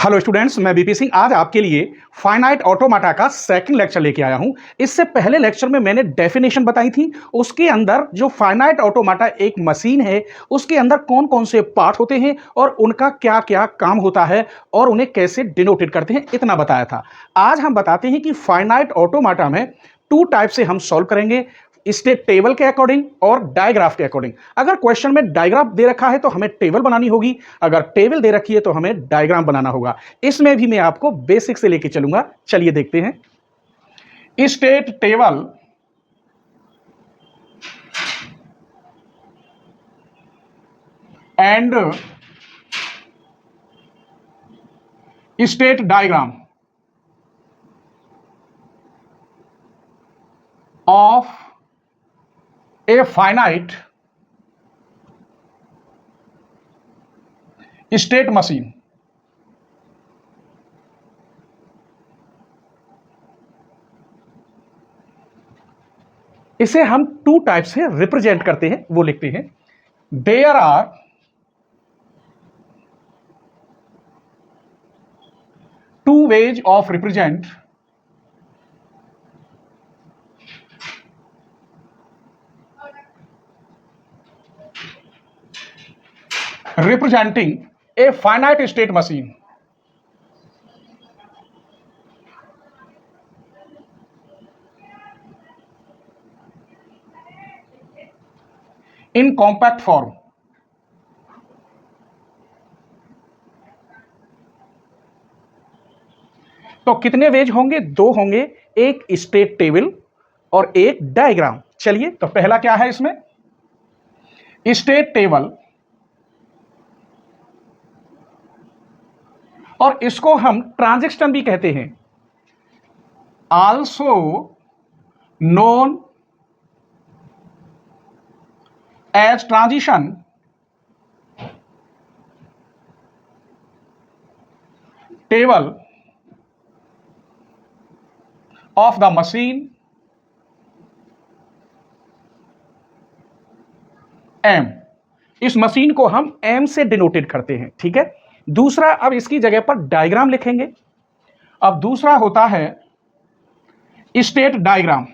Hello students, मैं BP Singh आज आपके लिए फाइनाइट ऑटोमाटा का सेकंड लेक्चर लेके आया हूं। इससे पहले लेक्चर में मैंने डेफिनेशन बताई थी। उसके अंदर जो फाइनाइट ऑटोमाटा एक मशीन है, उसके अंदर कौन कौन से पार्ट होते हैं और उनका क्या क्या काम होता है और उन्हें कैसे डिनोटेड करते हैं, इतना बताया था। आज हम बताते हैं कि फाइनाइट ऑटोमाटा में टू टाइप से हम सॉल्व करेंगे, स्टेट टेबल के अकॉर्डिंग और डायग्राफ के अकॉर्डिंग। अगर क्वेश्चन में डायग्राफ दे रखा है तो हमें टेबल बनानी होगी, अगर टेबल दे रखी है तो हमें डायग्राम बनाना होगा। इसमें भी मैं आपको बेसिक से लेके चलूंगा। चलिए देखते हैं। State table and state diagram of a finite state machine। इसे हम टू टाइप से रिप्रेजेंट करते हैं, वो लिखते हैं। There are two ways of represent representing a finite state machine। in compact form। तो कितने वेज होंगे? दो होंगे, एक स्टेट टेबल और एक डायग्राम। चलिए, तो पहला क्या है इसमें? स्टेट टेबल, और इसको हम ट्रांजैक्शन भी कहते हैं, also known as transition table of the machine M. इस मशीन को हम एम से डिनोटेड करते हैं, ठीक है। दूसरा, अब इसकी जगह पर डायग्राम लिखेंगे। अब दूसरा होता है state diagram,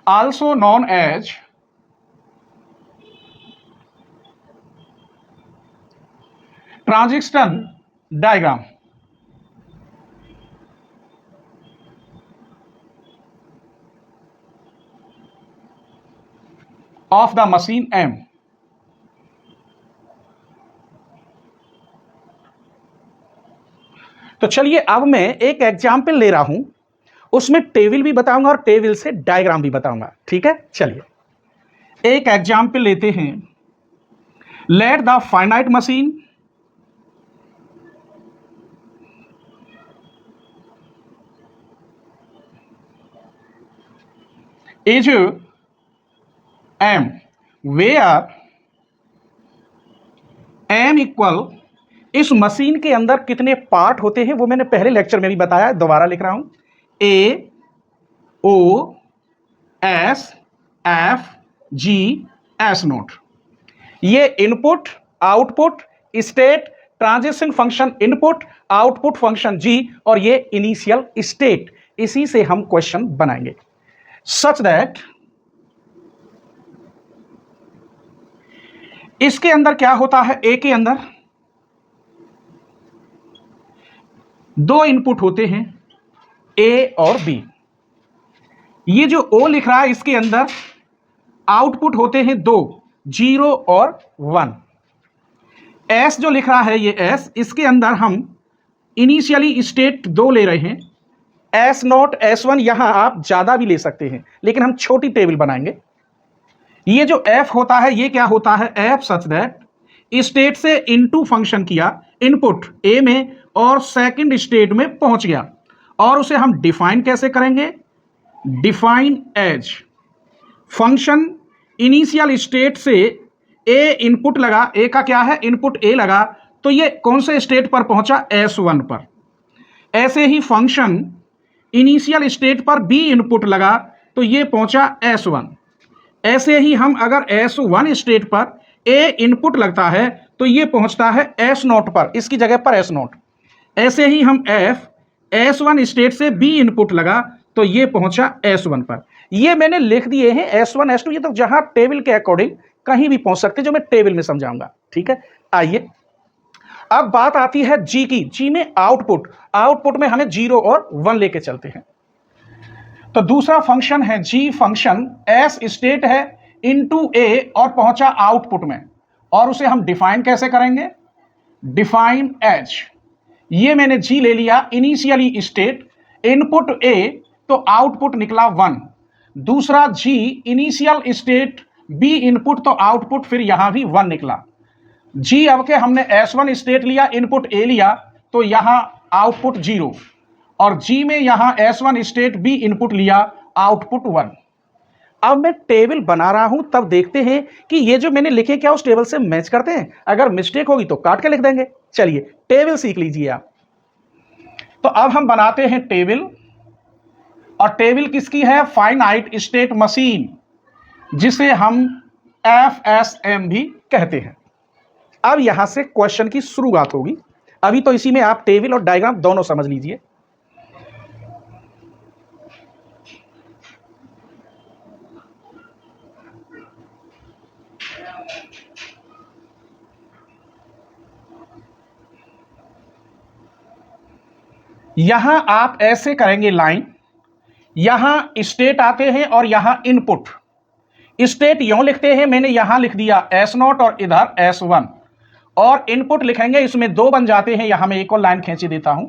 also known as transition diagram of the machine M. तो चलिए, अब मैं एक एग्जाम्पल ले रहा हूं, उसमें टेबल भी बताऊंगा और टेबल से डायग्राम भी बताऊंगा, ठीक है। चलिए एक एग्जाम्पल लेते हैं। Let the finite machine is M, where M equal, इस मशीन के अंदर कितने पार्ट होते हैं वो मैंने पहले लेक्चर में भी बताया, दोबारा लिख रहा हूं। A O S F G S note. ये input, output, state, transition function input, output function G, और ये इनिशियल स्टेट। इसी से हम क्वेश्चन बनाएंगे सच दैट इसके अंदर क्या होता है? ए के अंदर दो इनपुट होते हैं, ए और बी। ये जो ओ लिख रहा है, इसके अंदर आउटपुट होते हैं दो, 0 और 1। एस जो लिख रहा है, ये एस, इसके अंदर हम इनिशियली स्टेट दो ले रहे हैं, एस नॉट, एस वन। यहां आप ज्यादा भी ले सकते हैं, लेकिन हम छोटी टेबल बनाएंगे। ये जो एफ होता है, ये क्या होता है? एफ सच दैट स्टेट से इनटू फंक्शन किया, इनपुट ए में और सेकंड स्टेट में पहुंच गया, और उसे हम डिफाइन कैसे करेंगे? Define as function initial state से ए इनपुट लगा, ए का क्या है? इनपुट ए लगा, तो ये कौन से स्टेट पर पहुंचा? S1 पर। ऐसे ही फंक्शन इनिशियल स्टेट पर बी इनपुट लगा, तो ये पहुंचा S1। ऐसे ही हम अगर S1 स्टेट पर ए इनपुट लगता है तो ये पहुंचता है S0 पर, इसकी जगह पर S0। ऐसे ही हम एफ S1 स्टेट से बी इनपुट लगा तो ये पहुंचा S1 पर। ये मैंने लिख दिए हैं S1 S2, ये तो जहां टेबल के अकॉर्डिंग कहीं भी पहुंच सकते, जो मैं टेबल में समझाऊंगा। ठीक है, आइए अब बात आती है जी की। जी में आउटपुट में हमें 0 और 1 लेके चलते हैं। तो दूसरा फंक्शन है जी फंक्शन, एस स्टेट है इनटू ए और पहुंचा आउटपुट में, और उसे हम डिफाइन कैसे करेंगे? डिफाइन एज, ये मैंने जी ले लिया इनिशियली स्टेट, इनपुट ए तो आउटपुट निकला 1। दूसरा जी इनिशियल स्टेट बी इनपुट तो आउटपुट फिर यहां भी 1 निकला। जी अब के हमने S1 स्टेट लिया, इनपुट ए लिया तो यहां आउटपुट 0, और जी में यहां S1 स्टेट बी इनपुट लिया, आउटपुट 1। अब मैं टेबल बना रहा हूं, तब देखते हैं कि ये जो मैंने लिखे क्या उस टेबल से मैच करते हैं। अगर मिस्टेक होगी तो काट के लिख देंगे। चलिए टेबल सीख लीजिए आप। तो अब हम बनाते हैं टेबल, और टेबल किसकी है? फाइनाइट स्टेट मशीन, जिसे हम FSM भी कहते हैं। अब यहां से क्वेश्चन की शुरुआत होगी। अभी तो इसी में आप टेबल और डायग्राम दोनों समझ लीजिए। यहां आप ऐसे करेंगे लाइन, यहां स्टेट आते हैं और यहां इनपुट। स्टेट यूं लिखते हैं, मैंने यहां लिख दिया S0 और इधर S1, और इनपुट लिखेंगे, इसमें 2 बन जाते हैं। यहां मैं एक और लाइन खींच देता हूं,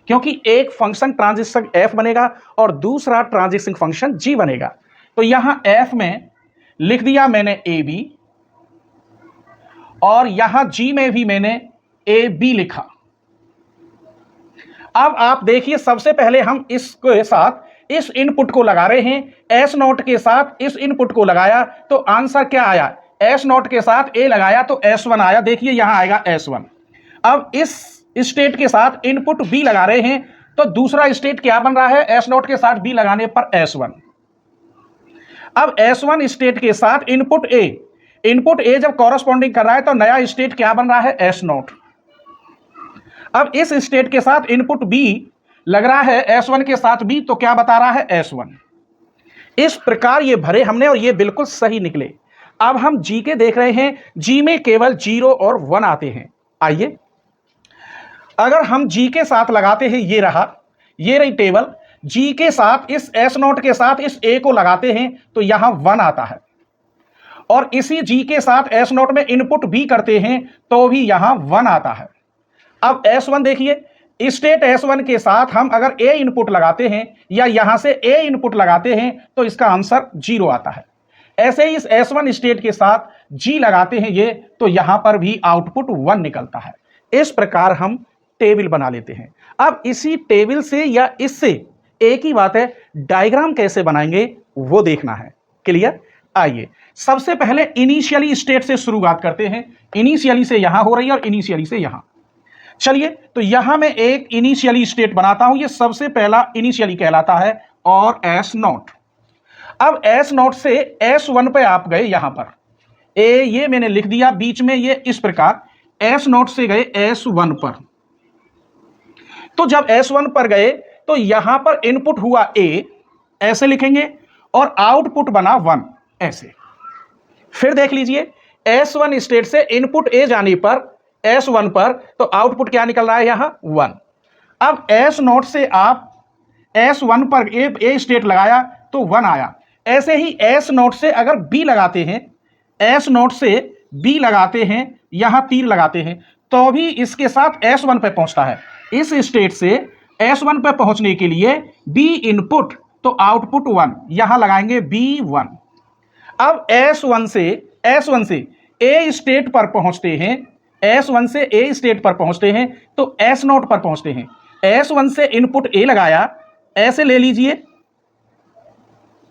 क्योंकि एक फंक्शन ट्रांजिशन F बनेगा और दूसरा ट्रांजिशन फंक्शन G बनेगा। तो यहां F में लिख दिया मैंने AB, और यहां G में भी मैंने AB लिखा। अब आप देखिए, सबसे पहले हम इसके साथ इस इनपुट को लगा रहे हैं, S0 के साथ इस इनपुट को लगाया तो आंसर क्या आया? S0 के साथ A लगाया तो S1 आया। देखिए यहां आएगा S1। अब इस स्टेट के साथ इनपुट B लगा रहे हैं तो दूसरा स्टेट क्या बन रहा है? S0 के साथ B लगाने पर S1। अब S1 स्टेट के साथ इनपुट A जब कॉरस्पॉन्डिंग कर रहा है तो नया स्टेट क्या बन रहा है? S0। अब इस स्टेट के साथ इनपुट B लग रहा है S1 के साथ B, तो क्या बता रहा है? S1। इस प्रकार ये भरे हमने और ये बिल्कुल सही निकले। अब हम G के देख रहे हैं, G में केवल 0 और 1 आते हैं। आइए अगर हम G के साथ लगाते हैं, ये रही टेबल, G के साथ इस S0 के साथ इस A को लगाते हैं तो यहां 1 आता है, और इसी G के साथ S0 में इनपुट B करते हैं तो भी यहां 1 आता है। अब S1 देखिए, स्टेट S1 के साथ हम अगर A इनपुट लगाते हैं या यहां से A इनपुट लगाते हैं तो इसका आंसर 0 आता है। ऐसे ही इस S1 स्टेट के साथ G लगाते हैं ये, तो यहां पर भी आउटपुट 1 निकलता है। इस प्रकार हम टेबल बना लेते हैं। अब इसी टेबल से या इससे एक ही बात है, डायग्राम कैसे बनाएंगे वो देखना है। क्लियर? आइए सबसे पहले इनिशियली स्टेट से शुरुआत करते हैं। इनिशियली से यहां हो रही है और इनिशियली से यहां। चलिए तो यहां मैं एक इनिशियली स्टेट बनाता हूं, ये सबसे पहला इनिशियली कहलाता है, और S0। अब S0 से S1 पे आप गए, यहां पर ये मैंने लिख दिया बीच में, ये इस प्रकार S0 से गए S1 पर। तो जब S1 पर गए तो यहां पर इनपुट हुआ A, ऐसे लिखेंगे, और आउटपुट बना 1, ऐसे। फिर देख लीजिए, S1 स्टेट से इनपुट A जाने पर S1 पर तो आउटपुट क्या निकल रहा है? यहां 1। अब S0 से आप S1 पर A स्टेट लगाया तो 1 आया। ऐसे ही S0 से अगर B लगाते हैं, S0 से B लगाते हैं, यहां तीर लगाते हैं, तो भी इसके साथ S1 पे पहुंचता है। इस स्टेट से S1 पे पहुंचने के लिए B इनपुट तो आउटपुट 1, यहां लगाएंगे B1। अब S1 से A स्टेट पर पहुंचते हैं, S1 से A स्टेट पर पहुंचते हैं तो S0 पर पहुंचते हैं। S1 से इनपुट A लगाया, ऐसे ले लीजिए।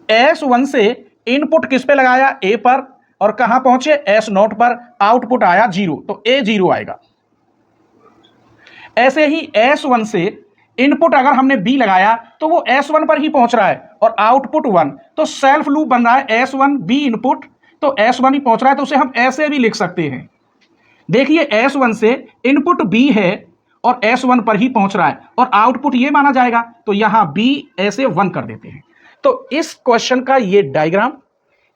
S1 से इनपुट किस पे लगाया? A पर, और कहां पहुंचे? S0 पर। आउटपुट आया 0, तो A 0 आएगा। ऐसे ही S1 से इनपुट अगर हमने B लगाया तो वो S1 पर ही पहुंच रहा है और आउटपुट 1, तो सेल्फ लूप बन रहा है। S1 B इनपुट तो S1 ही पहुंच रहा है, तो उसे हम ऐसे भी लिख सकते हैं। देखिए S1 से इनपुट B है और S1 पर ही पहुंच रहा है और आउटपुट ये माना जाएगा, तो यहां B ऐसे 1 कर देते हैं। तो इस क्वेश्चन का ये डायग्राम,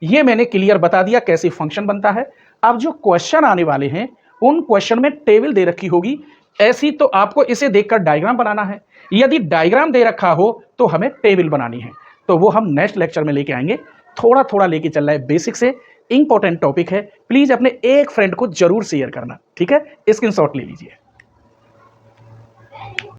ये मैंने क्लियर बता दिया कैसे फंक्शन बनता है। अब जो क्वेश्चन आने वाले हैं उन क्वेश्चन में टेबल दे रखी होगी ऐसी, तो आपको इसे देखकर डायग्राम बनाना है। यदि डायग्राम दे रखा हो तो हमें टेबल बनानी है, तो वो हम नेक्स्ट लेक्चर में लेके आएंगे। थोड़ा थोड़ा लेके चल रहा है, बेसिक से इंपॉर्टेंट टॉपिक है। प्लीज अपने एक फ्रेंड को जरूर शेयर करना, ठीक है? स्क्रीनशॉट ले लीजिए।